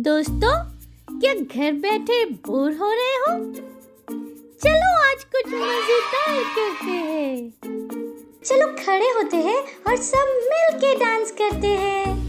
दोस्तों, क्या घर बैठे बोर हो रहे हो? चलो आज कुछ मजेदार करते हैं। चलो खड़े होते हैं और सब मिल के डांस करते हैं।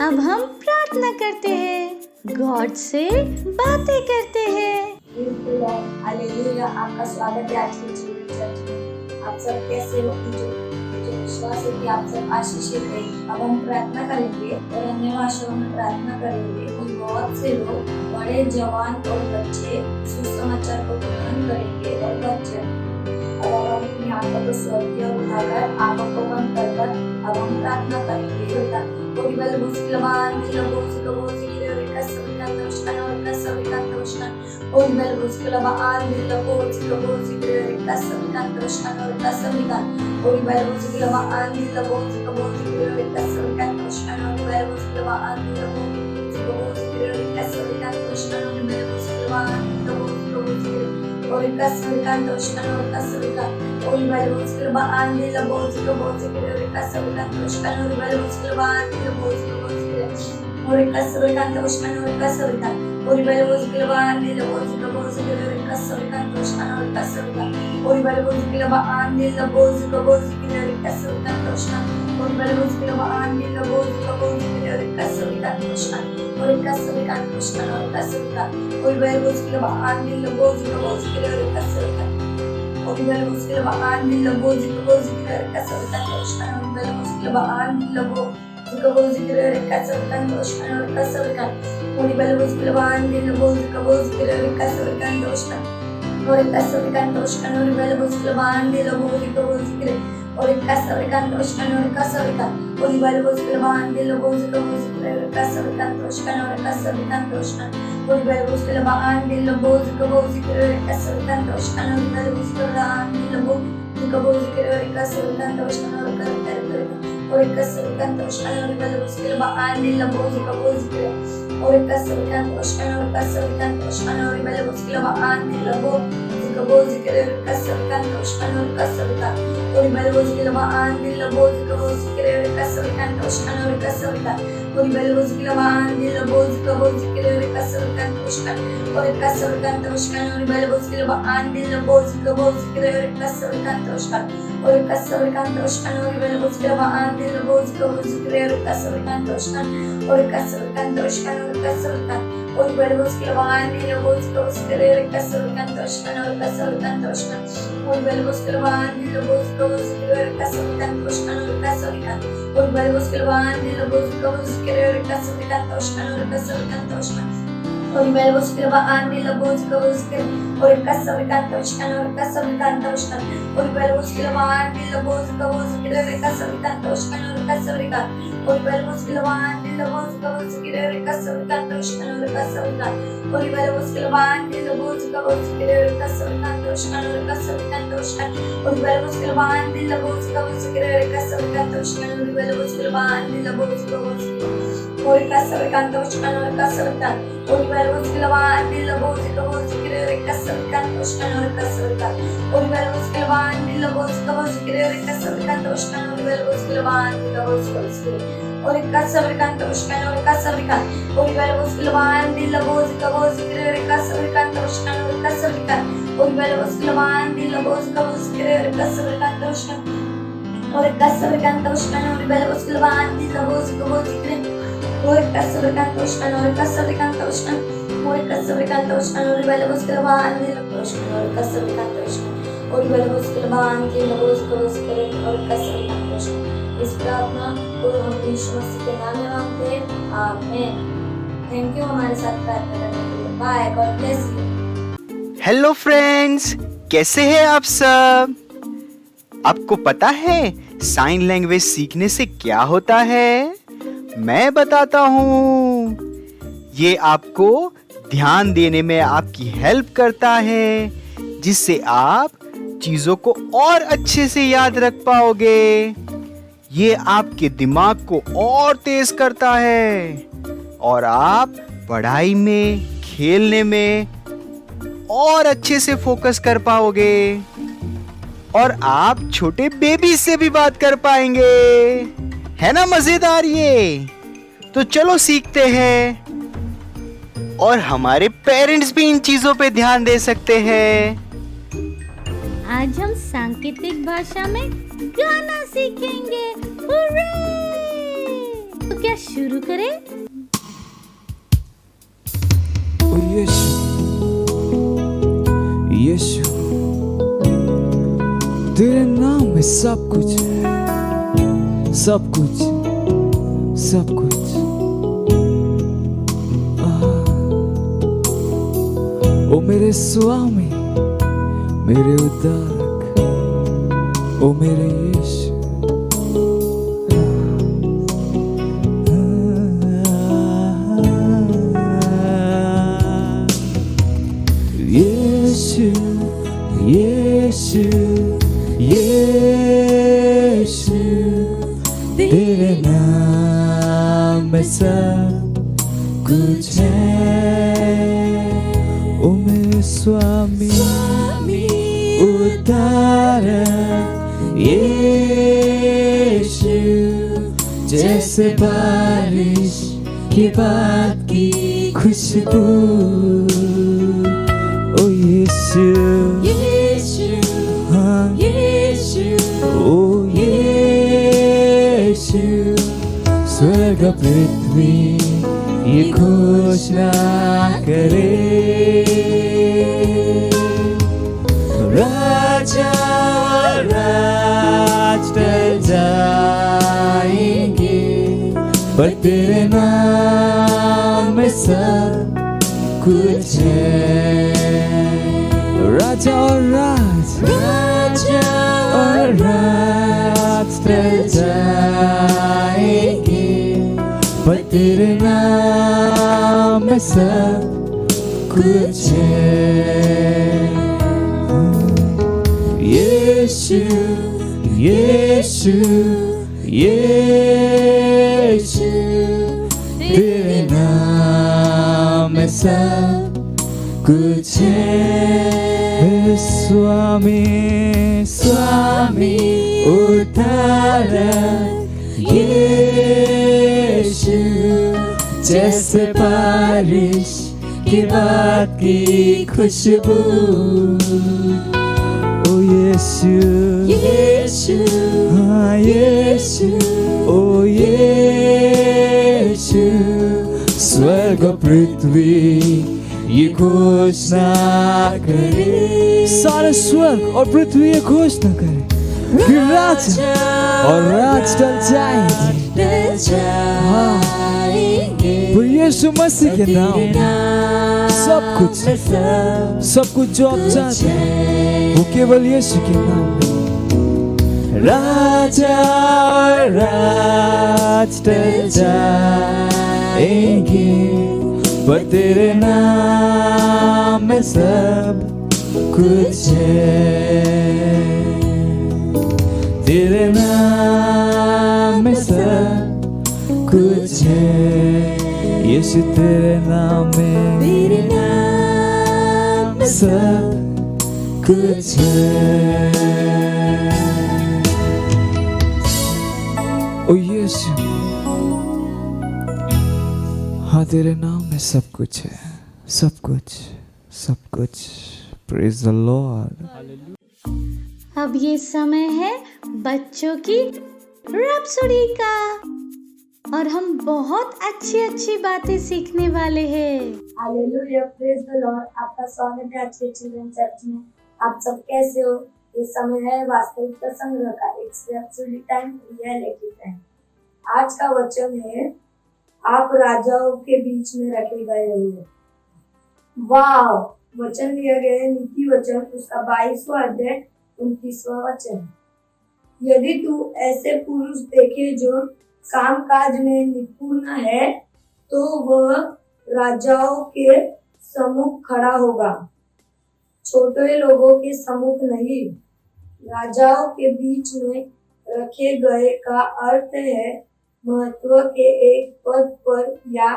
अब हम प्रार्थना करते हैं, गॉड से बातें करते हैं। हालेलुया, आपका स्वागत है आज के जीवन चर्च में। आप सब कैसे हो? जो विश्वास है कि आप सब आशीषित हैं। अब हम प्रार्थना करेंगे और अन्य भाषाओं में प्रार्थना करेंगे और बहुत से लोग, बड़े, जवान और बच्चे सुसमाचार को ग्रहण करेंगे और बच्चे। अब हम अपनी आंखों को स्वर्गीय उठाकर आंखों को बंद कर अब हम प्रार्थना करेंगे। इस प्रार्थना को हम यीशु मसीह के नाम में मांगते हैं, आमीन। थैंक यू हमारे साथ प्रार्थना करने के लिए। Bye, God bless you. Hello friends, कैसे हैं आप सब? आपको पता है साइन लैंग्वेज सीखने से क्या होता है? मैं बताता हूँ। ये आपको ध्यान देने में आपकी हेल्प करता है, जिससे आप चीजों को और अच्छे से याद रख पाओगे। ये आपके दिमाग को और तेज करता है और आप पढ़ाई में, खेलने में और अच्छे से फोकस कर पाओगे और आप छोटे बेबी से भी बात कर पाएंगे। है ना मजेदार ये? तो चलो सीखते हैं और हमारे पेरेंट्स भी इन चीजों पे ध्यान दे सकते हैं। आज हम सांकेतिक भाषा में गाना सीखेंगे। हुर्रे! तो क्या शुरू करें? ओ यीशु, यीशु, तेरे नाम में सब कुछ है। सब कुछ, सब कुछ। ओ मेरे स्वामी, मेरे उद्धारक, ओ मेरे यीशु। यीशु, यीशु, यीशु, तेरे नाम में सब कुछ है। ओ मेरे स्वामी, उद्धारक यीशु, जैसे बारिश के बाद की खुशबू। ओ यीशु, हाँ यीशु, ओ यीशु, स्वर्ग पृथ्वी ये घोषणा करे, राजा राज टल जाएंगे, पर तेरे नाम में सब कुछ है। राजा और राज, राजा और राज टल जाएंगे, पर तेरे नाम में सब कुछ है। यीशु, यीशु, यीशु, तेरे नाम में सब कुछ है। मेरे स्वामी, स्वामी, उद्धारक यीशु, जैसे बारिश के बाद की खुशबू। ओ यीशु, यीशु, हाँ यीशु, ओ यीशु, स्वर्ग पृथ्वी ये घोषणा करे, सारे स्वर्ग और पृथ्वी ये घोषणा करे कि राजा और राज टल जाएंगे। हाँ, पर यीशु मसीह के नाम सब कुछ, सब कुछ जो आप चाहते हैं वो केवल यीशु के नाम में। राजा और राज टल जाएंगे, पर तेरे नाम में सब कुछ है। तेरे नाम में सब कुछ है। यीशु तेरे नाम में सब कुछ है। ओ यीशु, हाँ तेरे नाम में सब कुछ है, सब कुछ, सब कुछ। Praise the Lord. अब ये समय है बच्चों की रैप्सोडी का, और हम बहुत अच्छी अच्छी बातें सीखने वाले हैं। Hallelujah, praise the Lord. आपका स्वागत है आज के चिल्ड्रन चर्च में। आप सब कैसे हो? ये समय है वास्तविकता संग्रह का, it's rhapsody time, reality time. आज का वचन है, आप राजाओं के बीच में रखे गए हो। वाह! वचन दिया गया है नीति वचन, उसका 22वां अध्याय 29वां वचन। यदि तू ऐसे पुरुष देखे जो कामकाज में निपुण है, तो वह राजाओं के सम्मुख खड़ा होगा, छोटे लोगों के सम्मुख नहीं। राजाओं के बीच में रखे गए का अर्थ है महत्व के एक पद पर या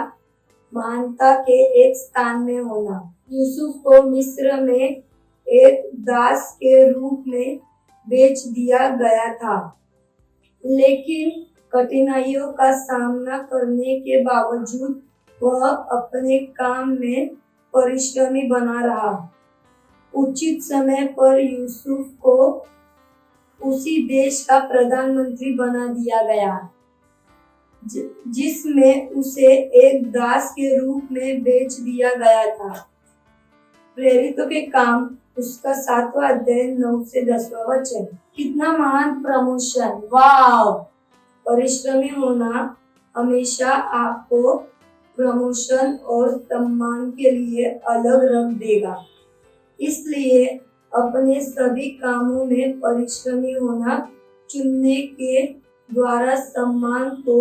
महानता के एक स्थान में होना। यूसुफ को मिस्र में एक दास के रूप में बेच दिया गया था, लेकिन कठिनाइयों का सामना करने के बावजूद वह अपने काम में परिश्रमी बना रहा। उचित समय पर यूसुफ को उसी देश का प्रधानमंत्री बना दिया गया जिसमें उसे एक दास के रूप में बेच दिया गया था। प्रेरितों के काम, उसका 7वां अध्याय 9 से 10वां वचन। कितना महान प्रमोशन! वाव! परिश्रमी होना हमेशा आपको प्रमोशन और सम्मान के लिए अलग रख देगा। इसलिए अपने सभी कामों में परिश्रमी होना चुनने के द्वारा सम्मान को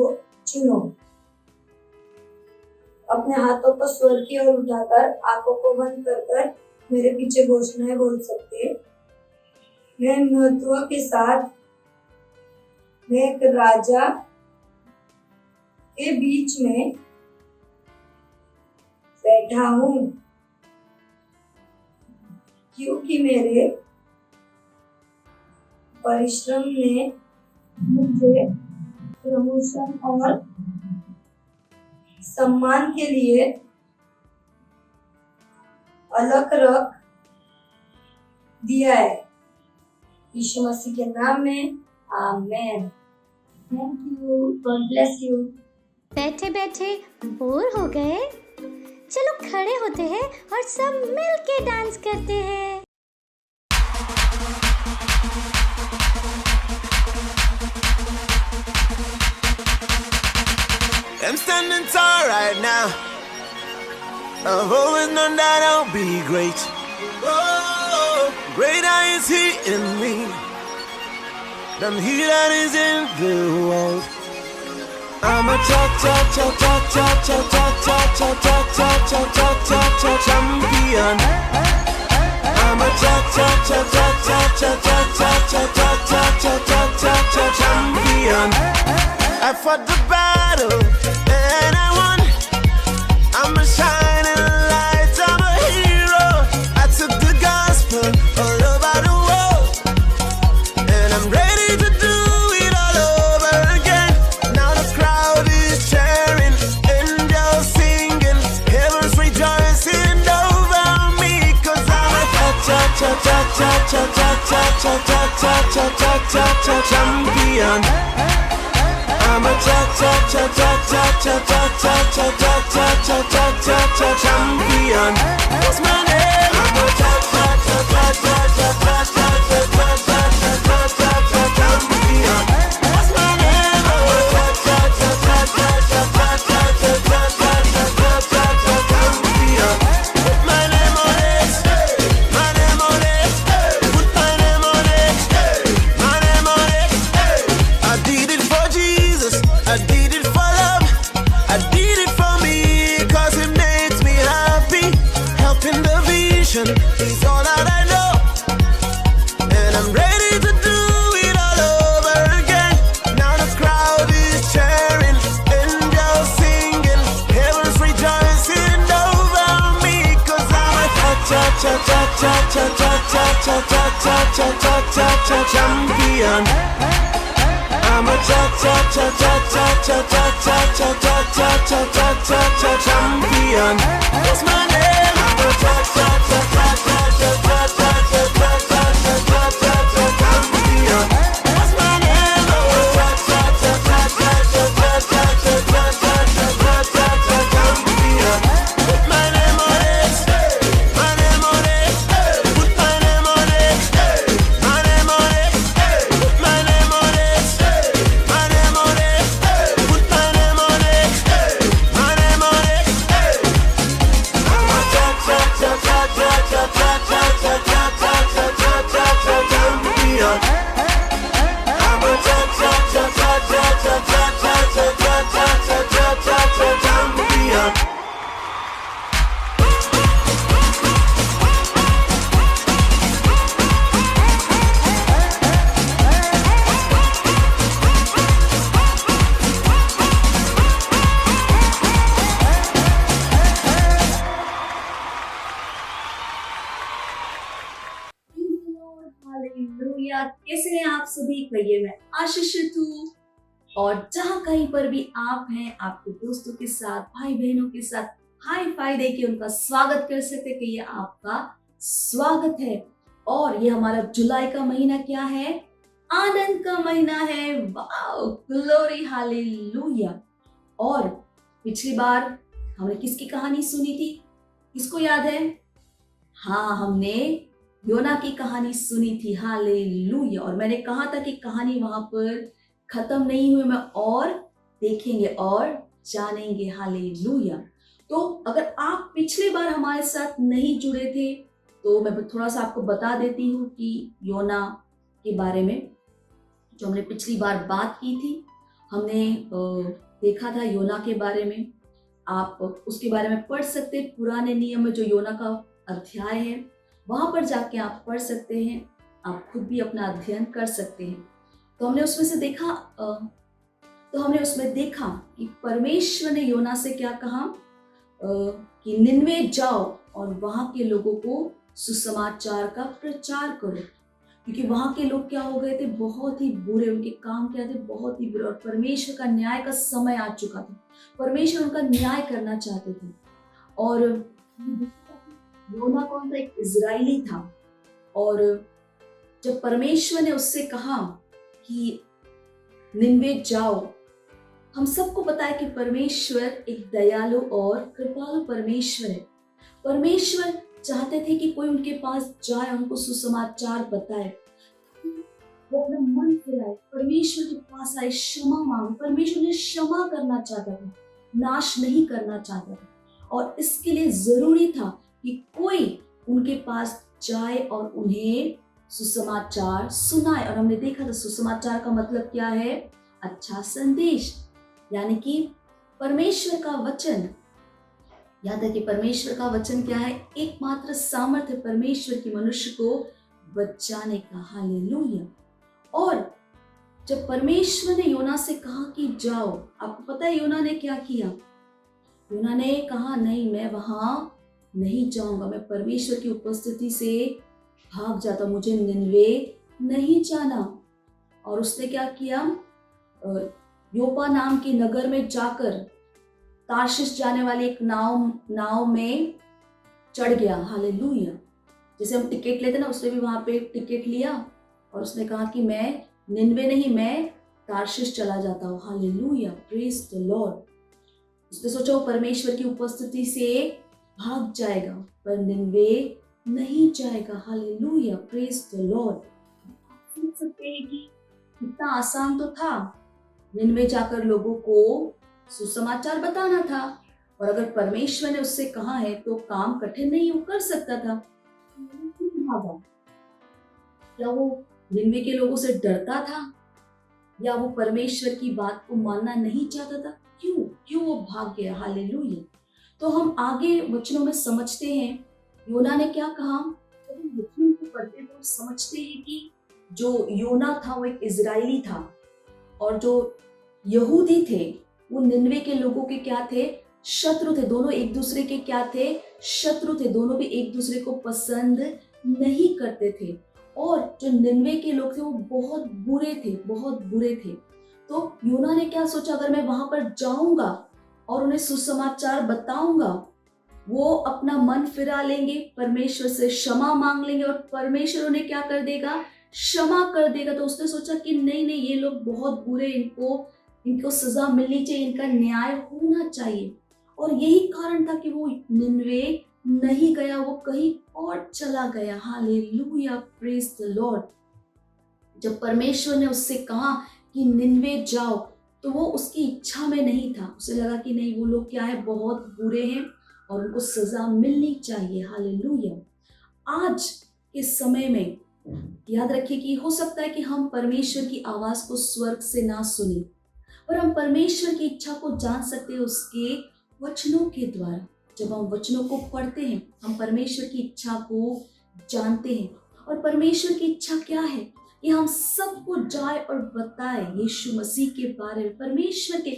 चुनो। अपने हाथों को स्वर की ओर उठाकर आंखों को बंद कर मेरे पीछे घोषणाएं बोल सकते हैं। मैं महत्व के साथ मैं एक राजा के बीच में बैठा हूँ, क्योंकि मेरे परिश्रम ने मुझे प्रमोशन और सम्मान के लिए अलग रख दिया है। यीशु मसीह के नाम में आमेन। Thank you, God bless you. बैठे बैठे बोर हो गए? चलो खड़े होते हैं और सब मिल के डांस करते हैं। I'm standing tall right now. I've always known that I'll be great. Oh, greater is He in me than he that is in the world. I'm a champion. I'm a champion. I fought the battle and I won. I'm a shining light, I'm a hero. I took the gospel all over the world, and I'm ready to do it all over again. Now the crowd is cheering, angels singing, heaven's rejoicing over me, 'cause I'm a champion. I'm a champion. What's my name? I'm a champion. What's my name? Champion. Put my name on it. My name on it. Put my name on it. My name on it. I did it for Jesus. I did it for love. I did it for me, 'cause it makes me happy. Helping the vision is all that I know, and I'm ready to do it all over again. Now the crowd is cheering, angels singing, heaven's rejoicing over me, 'cause I'm a champion. I'm a champion. What's my name? I'm a champion. What's my name? Champion. Put my name on it. My name on it. Put my name on it. My name on it. Put my name on it. My name on it. Put my name on it. My name on it. I'm a champion. I'm a champion. Hallelujah. कैसे हैं आप सभी? कहिए मैं आशीषित हूँ। और जहाँ कहीं पर भी आप हैं, आपके दोस्तों के साथ, भाई बहनों के साथ हाई फाई दे के उनका स्वागत कर सकते। कहिए आपका स्वागत है। और ये हमारा जुलाई का महीना क्या है? आनंद का महीना है। Wow, glory, hallelujah. और पिछली बार हमने किसकी कहानी सुनी थी? किसको याद है? हाँ, हमने योना की कहानी सुनी थी। हालेलुया। और मैंने कहा था कि कहानी वहां पर खत्म नहीं हुए, मैं और देखेंगे और जानेंगे। हालेलुया। तो अगर आप पिछली बार हमारे साथ नहीं जुड़े थे तो मैं थोड़ा सा आपको बता देती हूँ कि योना के बारे में जो हमने पिछली बार बात की थी। हमने देखा था योना के बारे में। आप उसके बारे में पढ़ सकते हैं, पुराने नियम में जो योना का अध्याय है वहां पर जाके आप पढ़ सकते हैं, आप खुद भी अपना अध्ययन कर सकते हैं। तो हमने उसमें देखा कि परमेश्वर ने योना से क्या कहा कि निनवे जाओ और वहां के लोगों को सुसमाचार का प्रचार करो, क्योंकि वहां के लोग क्या हो गए थे, बहुत ही बुरे, उनके काम क्या थे, बहुत ही बुरे, और परमेश्वर का न्याय का समय आ चुका था। परमेश्वर उनका न्याय करना चाहते थे। और योना कौन था? एक इजरायली था। और जब परमेश्वर ने उससे कहा कि निनवे जाओ, हम सबको पता है कि परमेश्वर एक दयालु और कृपालु परमेश्वर है। परमेश्वर चाहते थे कि कोई उनके पास जाए, उनको सुसमाचार बताए, वो अपना मन फिराए, परमेश्वर के पास आए, क्षमा मांगे। परमेश्वर ने क्षमा करना चाहता था, नाश नहीं करना चाहता था। और इसके लिए जरूरी था कि कोई उनके पास जाए और उन्हें सुसमाचार सुनाए। और हमने देखा था सुसमाचार का मतलब क्या है? अच्छा संदेश, यानी कि परमेश्वर का वचन। याद है कि परमेश्वर का वचन क्या है? एकमात्र सामर्थ्य परमेश्वर की मनुष्य को बचाने का। हालेलुया। और जब परमेश्वर ने योना से कहा कि जाओ, आपको पता है योना ने क्या किया? योना ने कहा नहीं, मैं वहां नहीं जाऊंगा, मैं परमेश्वर की उपस्थिति से भाग जाता, मुझे निनवे नहीं जाना। और उसने क्या किया? योपा नाम के नगर में जाकर तार्शिश जाने वाली एक नाव में चढ़ गया। हालेलुया। जैसे हम टिकट लेते ना, उसने भी वहां पे टिकट लिया और उसने कहा कि मैं निनवे नहीं, मैं तार्शिश चला जाता हूँ। Hallelujah, praise the Lord. उसने सोचा वो परमेश्वर की उपस्थिति से भाग जाएगा, पर निनवे नहीं जाएगा। Hallelujah, praise the Lord. सोच सकते हैं कि कितना आसान तो था, निनवे जाकर लोगों को सुसमाचार बताना था। और अगर परमेश्वर ने उससे कहा है तो काम कठिन नहीं, वो कर सकता था। क्या वो निनवे के लोगों से डरता था, या वो परमेश्वर की बात को मानना नहीं चाहता था? क्यों वो भाग गया? हालेलुया। तो हम आगे वचनों में समझते हैं योना ने क्या कहा। जब हम वचनों को पढ़ते तो समझते हैं कि जो योना था वो एक इजरायली था, और जो यहूदी थे वो निनवे के लोगों के क्या थे? शत्रु थे। दोनों एक दूसरे के क्या थे? शत्रु थे। दोनों भी एक दूसरे को पसंद नहीं करते थे। और जो निनवे के लोग थे वो बहुत बुरे थे, बहुत बुरे थे। तो योना ने क्या सोचा, अगर मैं वहां पर जाऊंगा और उन्हें सुसमाचार बताऊंगा, वो अपना मन फिरा लेंगे, परमेश्वर से क्षमा मांग लेंगे और परमेश्वर उन्हें क्या कर देगा? क्षमा कर देगा। तो उसने सोचा कि नहीं, ये लोग बहुत बुरे, इनको सजा मिलनी चाहिए, इनका न्याय होना चाहिए। और यही कारण था कि वो निनवे नहीं गया, वो कहीं और चला गया। Hallelujah, praise the Lord. जब परमेश्वर ने उससे कहा कि निनवे जाओ, तो वो उसकी इच्छा में नहीं था। उसे लगा कि नहीं, वो लोग क्या है, बहुत बुरे हैं और उनको सजा मिलनी चाहिए। हालेलुया। आज के समय में याद रखिए कि हो सकता है कि हम परमेश्वर की आवाज को स्वर्ग से ना सुने, पर हम परमेश्वर की इच्छा को जान सकते हैं उसके वचनों के द्वारा। जब हम वचनों को पढ़ते हैं हम परमेश्वर की इच्छा को जानते हैं। और परमेश्वर की इच्छा क्या है? कि हम सबको जाए और बताए यीशु मसीह के बारे में, परमेश्वर के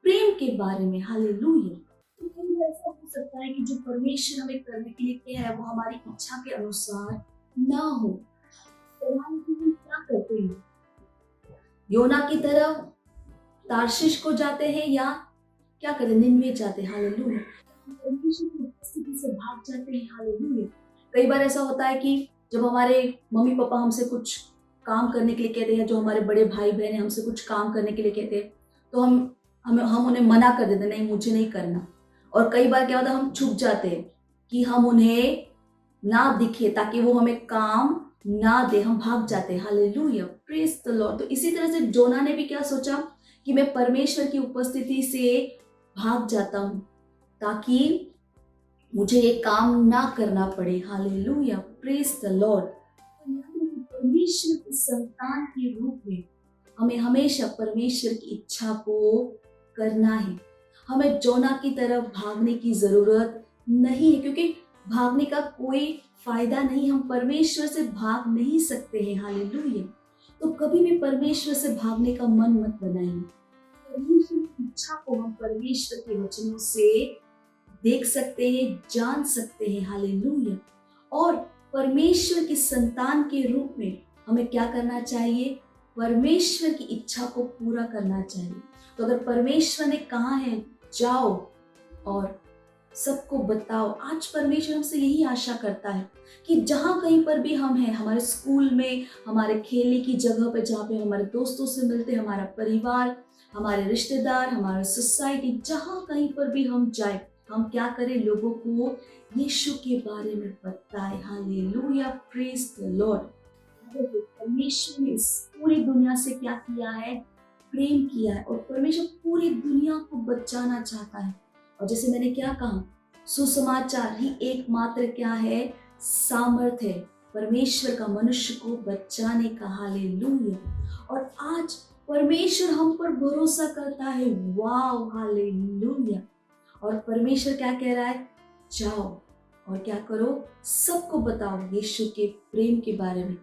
प्रेम के बारे में। हालेलुया। तो कई बार ऐसा हो सकता है कि जो परमेश्वर हमें करने के लिए क्या है वो हमारी इच्छा के अनुसार ना हो, तो हम क्या करते हैं? योना की तरह तार्शिश को जाते हैं या क्या करें? निनवे जाते हैं। हालेलुया। परमेश्वर की उपस्थिति से भाग जाते हैं। हालेलुया। कई बार ऐसा होता है कि जब हमारे मम्मी पापा हमसे कुछ काम करने के लिए कहते हैं, जो हमारे बड़े भाई बहन हमसे कुछ काम करने के लिए कहते हैं, तो हम उन्हें मना कर देते, नहीं मुझे नहीं करना। और कई बार क्या होता है, हम छुप जाते हैं कि हम उन्हें ना दिखे ताकि वो हमें काम ना दे, हम भाग जाते हैं। Hallelujah, praise the Lord. तो इसी तरह से जोना ने भी क्या सोचा कि मैं परमेश्वर की उपस्थिति से भाग जाता हूं ताकि मुझे ये काम ना करना पड़े। Hallelujah, praise the Lord. परमेश्वर की संतान के रूप में हमें हमेशा परमेश्वर की इच्छा को करना है। हमें जोना की तरफ भागने की जरूरत नहीं है, क्योंकि भागने का कोई फायदा नहीं, हम परमेश्वर से भाग नहीं सकते हैं। हालेलुया। तो कभी भी परमेश्वर से भागने का मन मत बनाइए। परमेश्वर की इच्छा को हम परमेश्वर के वचनों से देख सकते हैं, जान सकते हैं। हालेलुया। और परमेश्वर की संतान के रूप में हमें क्या करना चाहिए? परमेश्वर की इच्छा को पूरा करना चाहिए। तो अगर परमेश्वर ने कहा है जाओ और सबको बताओ, आज परमेश्वर हमसे यही आशा करता है कि जहाँ कहीं पर भी हम हैं, हमारे स्कूल में, हमारे खेलने की जगह पे, जहाँ पे हमारे दोस्तों से मिलते, हमारा परिवार, हमारे रिश्तेदार, हमारे सोसाइटी, जहाँ कहीं पर भी हम जाए, हम क्या करें? लोगों को यीशु के बारे में बताएं। Hallelujah, praise the Lord. परमेश्वर ने इस पूरी दुनिया से क्या किया है? प्रेम किया है, और परमेश्वर पूरी दुनिया को बचाना चाहता है। और जैसे मैंने क्या कहा, सुसमाचार ही एकमात्र क्या है? सामर्थ है परमेश्वर का मनुष्य को बचाने का। हालेलुया। और आज परमेश्वर हम पर भरोसा करता है। वाव, हालेलुया। और परमेश्वर क्या कह रहा है? जाओ और क्या करो? सबको बताओ यीशु के प्रेम के बारे में,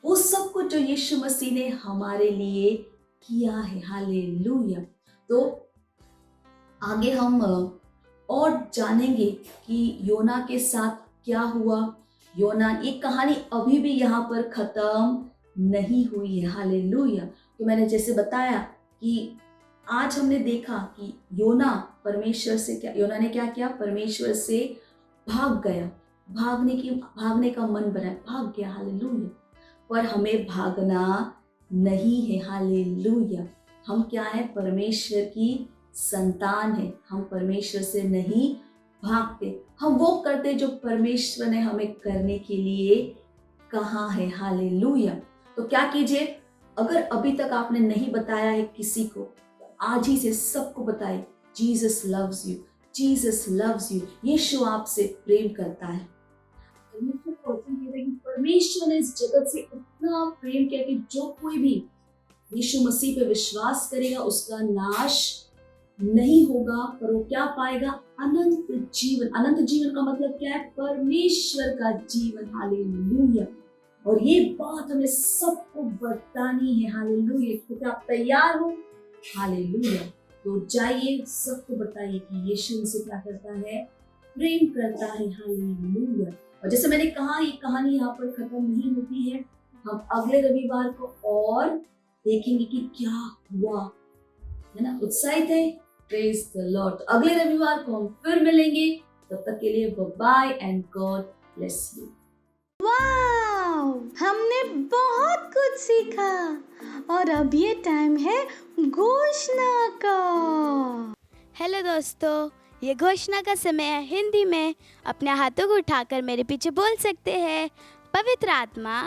वो सब कुछ जो यीशु मसीह ने हमारे लिए किया है। हालेलुया। तो आगे हम और जानेंगे कि योना के साथ क्या हुआ। योना, ये कहानी अभी भी यहाँ पर खत्म नहीं हुई है। हालेलुया। तो मैंने जैसे बताया कि आज हमने देखा कि योना ने क्या किया? परमेश्वर से भाग गया, भागने का मन बनाया, भाग गया। हालेलुया। पर हमें भागना नहीं है। हालेलुया। हम क्या है? परमेश्वर की संतान है। हम परमेश्वर से नहीं भागते, हम वो करते जो परमेश्वर ने हमें करने के लिए कहा है। हालेलुया। तो क्या कीजिए, अगर अभी तक आपने नहीं बताया है किसी को, तो आज ही से सबको बताए, Jesus loves you, Jesus loves you. यीशु आपसे प्रेम करता है। परमेश्वर ने इस जगत से इतना प्रेम किया कि जो कोई भी यीशु मसीह पे विश्वास करेगा उसका नाश नहीं होगा, पर वो क्या पाएगा? अनंत जीवन। अनंत जीवन का मतलब क्या है? परमेश्वर का जीवन। हालेलुया। और ये बात हमें सबको बतानी है। हालेलुया। तो क्या आप तैयार हो? हालेलुया। तो जाइए, सबको बताइए कि यीशु से क्या करता है? प्रेम करता है। हालेलुया। और जैसे मैंने कहा, ये कहानी यहाँ पर खत्म नहीं होती है। हम अगले रविवार को और देखेंगे कि क्या हुआ, है ना? उत्साहित है? Praise the Lord. तो अगले रविवार को हम फिर मिलेंगे। तब तक के लिए bye and God bless you. Wow, हमने बहुत कुछ सीखा और अब ये टाइम है घोषणा का। हेलो दोस्तों, ये घोषणा का समय है। हिंदी में अपने हाथों को उठाकर मेरे पीछे बोल सकते हैं, पवित्र आत्मा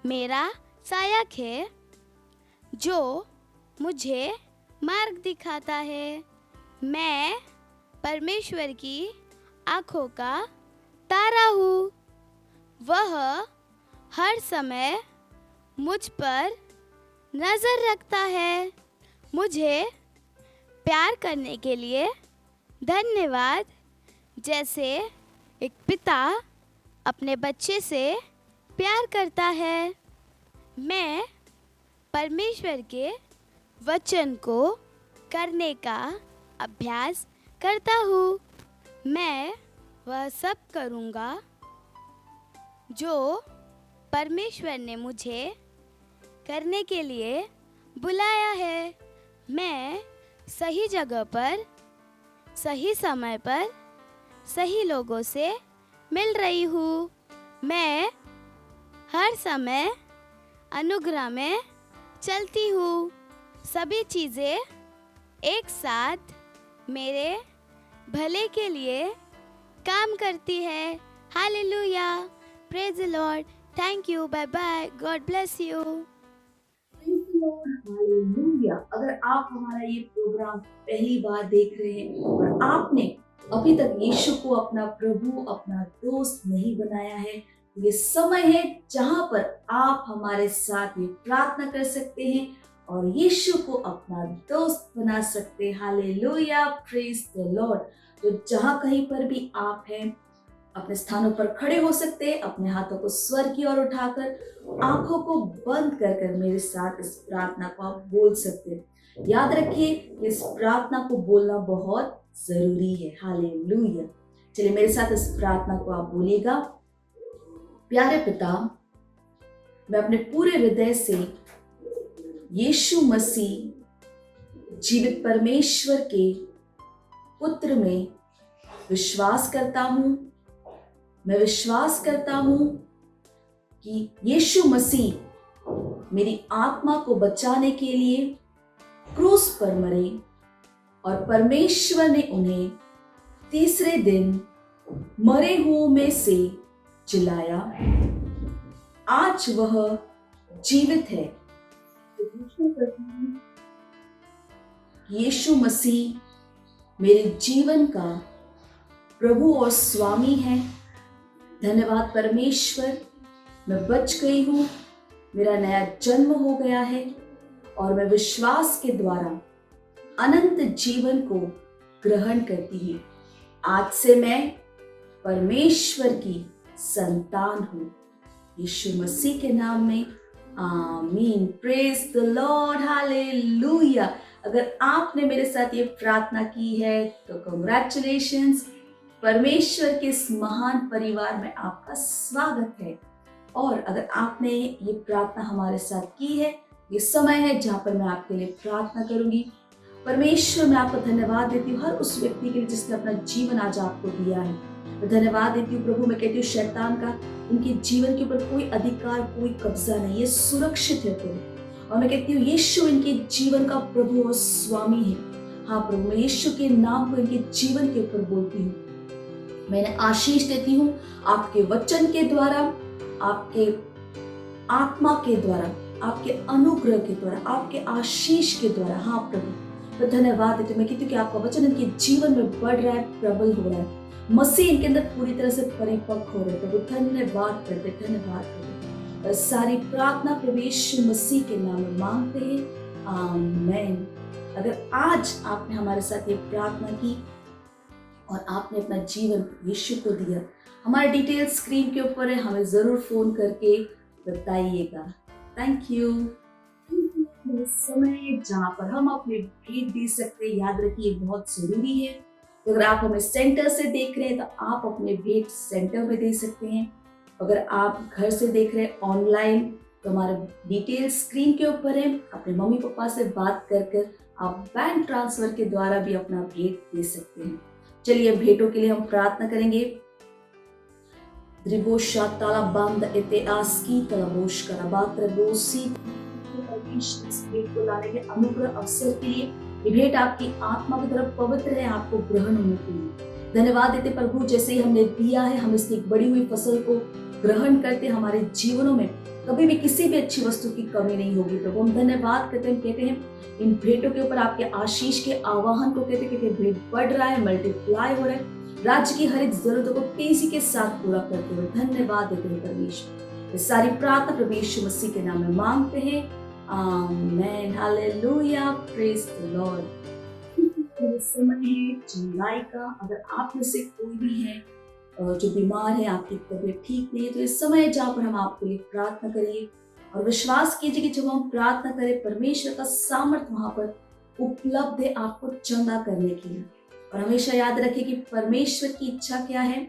मेरा सहायक है जो मुझे मार्ग दिखाता है। मैं परमेश्वर की आँखों का तारा हूँ। वह हर समय मुझ पर नज़र रखता है। मुझे प्यार करने के लिए धन्यवाद। जैसे एक पिता अपने बच्चे से प्यार करता है, मैं परमेश्वर के वचन को करने का अभ्यास करता हूँ। मैं वह सब करूँगा जो परमेश्वर ने मुझे करने के लिए बुलाया है। मैं सही जगह पर, सही समय पर, सही लोगों से मिल रही हूँ। मैं हर समय अनुग्रह में चलती हूँ। सभी चीज़ें एक साथ मेरे भले के लिए काम करती है। Hallelujah, praise the Lord. Thank you, bye bye, God bless you. Praise the Lord, hallelujah। अगर आप हमारा ये प्रोग्राम पहली बार देख रहे हैं और आपने अभी तक यीशु को अपना प्रभु, अपना दोस्त नहीं बनाया है, ये समय है जहां पर आप हमारे साथ ये प्रार्थना कर सकते हैं और यीशु को अपना दोस्त बना सकते हैं। Hallelujah, praise the Lord. तो जहां कहीं पर भी आप हैं, अपने स्थानों पर खड़े हो सकते हैं, अपने हाथों को स्वर की ओर उठाकर आंखों को बंद कर कर मेरे साथ इस प्रार्थना को आप बोल सकते हैं। याद रखिए, इस प्रार्थना को बोलना बहुत जरूरी है। हालेलुया। चलिए मेरे साथ इस प्रार्थना को आप बोलिएगा। प्यारे पिता, मैं अपने पूरे हृदय से यीशु मसीह जीवित परमेश्वर के पुत्र में विश्वास करता हूं। मैं विश्वास करता हूं कि यीशु मसीह मेरी आत्मा को बचाने के लिए क्रूस पर मरे और परमेश्वर ने उन्हें तीसरे दिन मरे हुओं में से जिलाया। आज वह जीवित है। तो घोषणा करती हूं कि यीशु मसीह मेरे जीवन का प्रभु और स्वामी है। धन्यवाद परमेश्वर, मैं बच गई हूँ, मेरा नया जन्म हो गया है और मैं विश्वास के द्वारा अनंत जीवन को ग्रहण करती हूँ। आज से मैं परमेश्वर की संतान हूँ। यीशु मसीह के नाम में आमीन। Praise the Lord, hallelujah. अगर आपने मेरे साथ ये प्रार्थना की है तो कांग्रेचुलेशंस। परमेश्वर के इस महान परिवार में आपका स्वागत है। और अगर आपने ये प्रार्थना हमारे साथ की है, ये समय है जहाँ पर मैं आपके लिए प्रार्थना करूंगी। परमेश्वर, मैं आपका धन्यवाद देती हूँ हर उस व्यक्ति के लिए जिसने अपना जीवन आज आपको दिया है। मैं धन्यवाद देती हूँ प्रभु। मैं कहती हूँ शैतान का उनके जीवन के ऊपर कोई अधिकार, कोई कब्जा नहीं, ये सुरक्षित है प्रभु। और मैं कहती हूँ यीशु इनके जीवन का प्रभु और स्वामी है। हाँ प्रभु, मैं यीशु के नाम को इनके जीवन के ऊपर बोलती हूँ। मैंने आशीष देती हूँ आपके वचन के द्वारा, आपके आत्मा के द्वारा, आपके अनुग्रह के द्वारा, आपके आशीष के द्वारा। हाँ प्रभु, मैं धन्यवाद देती हूँ। मैं कहती हूँ कि आपका वचन इनके जीवन में बढ़ रहा है, प्रबल हो रहा है, मसीह इनके अंदर पूरी तरह से परिपक्व हो रहे। प्रभु धन्यवाद करते, धन्यवाद करते। और सारी प्रार्थना प्रभु यीशु मसीह के नाम में मांगते हैं, आमीन। अगर आज आपने हमारे साथ ये प्रार्थना की और आपने अपना जीवन यीशु को दिया, हमारे डिटेल स्क्रीन के ऊपर है, हमें जरूर फोन करके बताइएगा। Thank you. समय जहाँ पर हम अपने भेंट दे सकते हैं, याद रखिए बहुत जरूरी है। तो अगर आप हमें सेंटर से देख रहे हैं तो आप अपने भेंट सेंटर में दे सकते हैं। अगर आप घर से देख रहे हैं ऑनलाइन तो हमारा डिटेल स्क्रीन के ऊपर है। अपने मम्मी पापा से बात कर आप बैंक ट्रांसफर के द्वारा भी अपना भेंट दे सकते हैं। चलिए भेंटों के लिए हम प्रार्थना करेंगे। द्रिबोशा ताला बांध एते आस्की तलबोश कराबात्र बोसी परमेश्वर इस भेंट को लाने के अनुग्रह अवसर के लिए। ये भेंट आपकी आत्मा की तरफ पवित्र है, आपको ग्रहण होने के लिए धन्यवाद देते प्रभु। जैसे ही हमने दिया है, हम इसकी बड़ी हुई फसल को ग्रहण करते, हमारे जीवनों में कभी भी किसी भी अच्छी वस्तु की कमी नहीं होगी प्रभु। हम धन्यवाद करते हैं, कहते हैं इन भेंटों के ऊपर आपके आशीष के आवाहन को कहते भेंट बढ़ रहा है, मल्टीप्लाई हो रहा है, राज्य की हर एक जरूरतों को तेजी के साथ पूरा करते हुए धन्यवाद देते हैं परमेश्वर। इस सारी प्रार्थना प्रभु यीशु मसीह के नाम में मांगते हैं, आमीन, हालेलुया, प्रेज द लॉर्ड। समय है जुलाई का। अगर आप में से कोई भी है जो बीमार है, आपकी तबीयत ठीक नहीं है, तो इस समय जहाँ पर हम आपके लिए प्रार्थना करेंगे और विश्वास कीजिए कि जब हम प्रार्थना करें परमेश्वर का सामर्थ्य वहां पर उपलब्ध है आपको चंगा करने के लिए। और हमेशा याद रखिए कि परमेश्वर की इच्छा क्या है,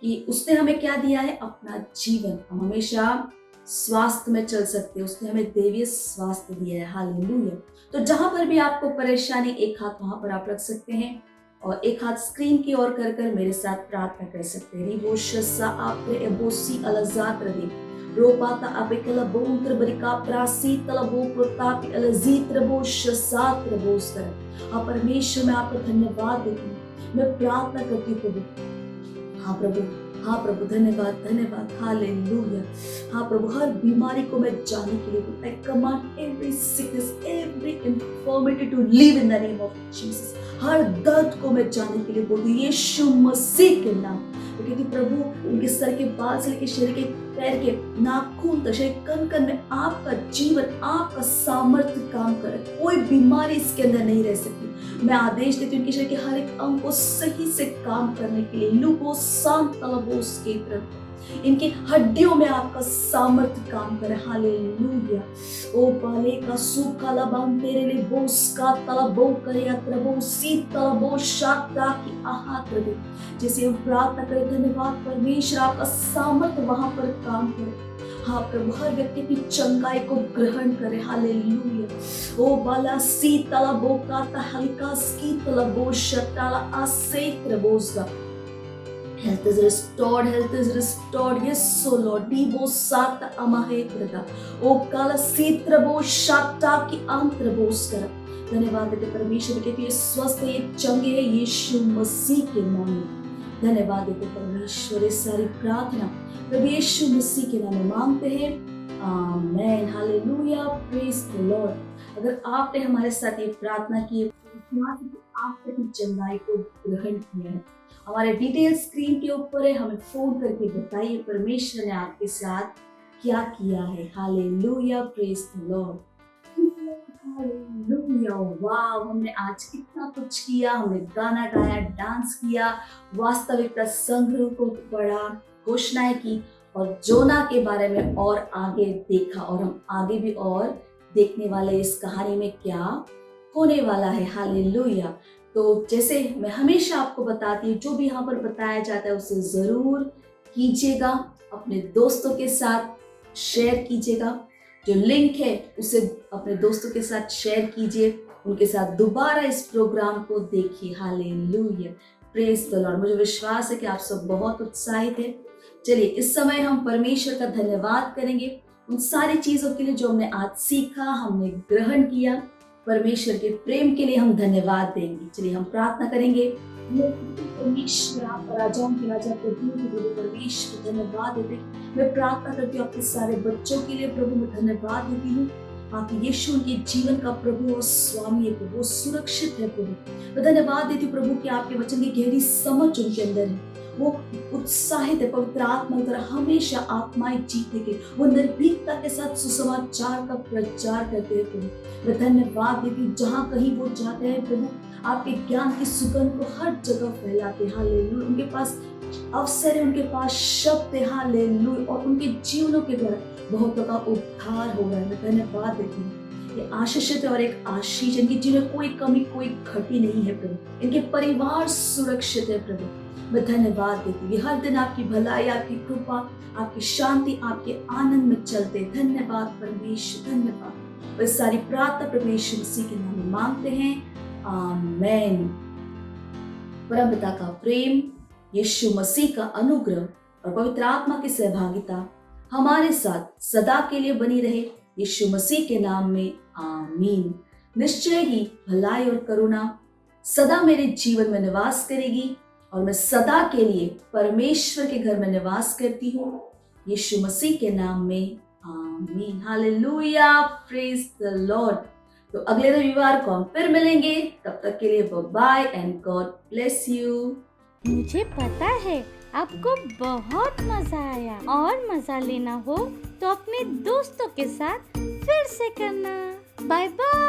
कि उसने हमें क्या दिया है, अपना जीवन। हम हमेशा स्वास्थ्य में चल सकते हैं, उसने हमें देवीय स्वास्थ्य दिया है। हालेलुया। तो जहां पर भी आपको परेशानी, एक हाथ वहां पर आप रख सकते हैं और एक हाथ स्क्रीन की ओर कर मेरे साथ प्रार्थना कर सकते हैं। रिबोशसा आपरे एबोसी अलजात रदे रोपाता अपेकला बोंत्र बरिका प्रासी तलबो प्रतापी अलजीत रबोशसात रबोस्कर। हाँ परमेश्वर, मैं आपका धन्यवाद देती हूँ, मैं प्रार्थना करती हूँ प्रभु। हाँ प्रभु, हाँ प्रभु, धन्यवाद धन्यवाद, हालेलुया। हाँ प्रभु, हर बीमारी को मैं जाने के लिए बोलता, I command every sickness, every infirmity to leave in the name of Jesus. हर दर्द को मैं जाने के लिए बोलती हूँ यीशु मसीह के नाम। क्योंकि प्रभु उनके सर के बाल से लेकर शरीर के पैर के नाखून तक, कण कण में आपका जीवन, आपका सामर्थ्य काम करे। कोई बीमारी इसके अंदर नहीं रह सकती। मैं आदेश देती हूँ उनके शरीर के हर एक अंग को सही से काम करने के लिए। लुबो शांत तलबोस के प्रभु, इनकी हड्डियों में आपका सामर्थ्य काम करे। हालेलुया। ओ पाले का सूखा लबान तेरे लिए बोस का तलबो करे अत्रबो सी तलबो शाक्ता की आहत रहे। जैसे हम प्रार्थना करें, धन्यवाद परमेश्वर, आपका सामर्थ्य वहां पर काम करे। हाँ प्रभु, हर व्यक्ति की चंगाई को ग्रहण करे। हालेलुया। ओ बाला सी तलबो का हल्का स्की तलबो शताला आसे त्रबोसगा। Health is restored, health is restored. Yes, so Lord. Dibo sata amahe krada. O kala sitrabo shata ki antrabos kara. धन्यवाद देते परमेश्वर के, ये स्वस्थ है, ये चंगे है यीशु मसीह के नाम में। धन्यवाद देते परमेश्वर, ये सारी प्रार्थना प्रभु यीशु मसीह के नाम में मांगते हैं। आमेन, हालेलुया, प्रेज द लॉर्ड। अगर आपने हमारे साथ ये प्रार्थना की, आपने अपनी चंगाई को ग्रहण किया है, हमारे डिटेल स्क्रीन के ऊपर है, हमें फोन करके बताइए परमेश्वर ने आपके साथ क्या किया है। Hallelujah, praise the Lord, hallelujah. वाह, हमने आज कितना कुछ किया। हमने गाना गाया, डांस किया, वास्तविकता संग्रह को पढ़ा, घोषणाएं की और जोना के बारे में और आगे देखा। और हम आगे भी और देखने वाले इस कहानी में क्या होने वाला है। हालेलुया। तो जैसे मैं हमेशा आपको बताती हूँ, जो भी यहाँ पर बताया जाता है उसे जरूर कीजिएगा, अपने दोस्तों के साथ शेयर कीजिएगा। जो लिंक है उसे अपने दोस्तों के साथ शेयर कीजिए, उनके साथ दोबारा इस प्रोग्राम को देखिए। Hallelujah, praise the Lord. मुझे विश्वास है कि आप सब बहुत उत्साहित हैं। चलिए, इस समय हम परमेश्वर का धन्यवाद करेंगे उन सारी चीजों के लिए जो हमने आज सीखा, हमने ग्रहण किया। परमेश्वर के प्रेम के लिए हम धन्यवाद देंगे। चलिए हम प्रार्थना करेंगे। परमेश्वर, आप राजाओं के राजा, प्रभु के प्रभु परमेश्वर, धन्यवाद देते। मैं प्रार्थना करती हूँ अपने सारे बच्चों के लिए प्रभु, मैं धन्यवाद देती हूँ। आपके यीशु उनके जीवन का प्रभु और स्वामी है प्रभु, सुरक्षित है प्रभु। मैं धन्यवाद देती हूँ प्रभु कि आपके वचन की गहरी समझ उनके अंदर है, वो उत्साहित है पवित्र आत्मा की तरह हमेशा आत्माएं जीतने के, वो निर्भीकता के साथ सुसमाचार का प्रचार करते हैं प्रभु। मैं धन्यवाद देती हूँ जहाँ कहीं वो जाते हैं प्रभु, आपके ज्ञान की सुगंध को हर जगह फैलाते हैं। हालेलुया। उनके पास अवसर है, उनके पास शब्द है। हालेलुया। और उनके जीवनों के द्वारा बहुतों का उद्धार हो रहा है। मैं धन्यवाद देती हूँ। ये आशीषित है और एक आशीष, इनके जीवन में कोई कमी, कोई घटी नहीं है प्रभु। इनके परिवार सुरक्षित है प्रभु। मैं धन्यवाद देती हूँ। हर दिन आपकी भलाई, आपकी कृपा, आपकी शांति, आपके आनंद में चलते। धन्यवाद परमेश्वर, धन्यवाद। और सारी प्रार्थना परमेश्वर मसीह के नाम में मांगते हैं। आमेन। परमपिता का प्रेम, यीशु मसीह का अनुग्रह और पवित्र आत्मा की सहभागिता हमारे साथ सदा के लिए बनी रहे, यीशु मसीह के नाम में आमीन। निश्चय ही भलाई और करुणा सदा मेरे जीवन में निवास करेगी और मैं सदा के लिए परमेश्वर के घर में निवास करती हूँ, यीशु मसीह के नाम में आमीन। Hallelujah, praise the Lord. तो अगले रविवार को हम फिर मिलेंगे। तब तक के लिए bye and God bless you. मुझे पता है आपको बहुत मजा आया, और मजा लेना हो तो अपने दोस्तों के साथ फिर से करना। Bye bye.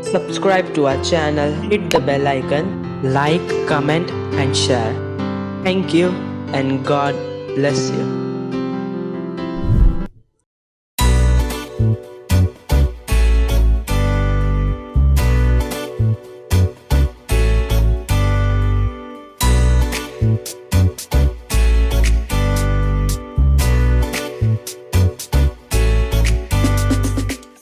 Subscribe to our channel, hit the bell icon, like, comment and share. Thank you and God bless you.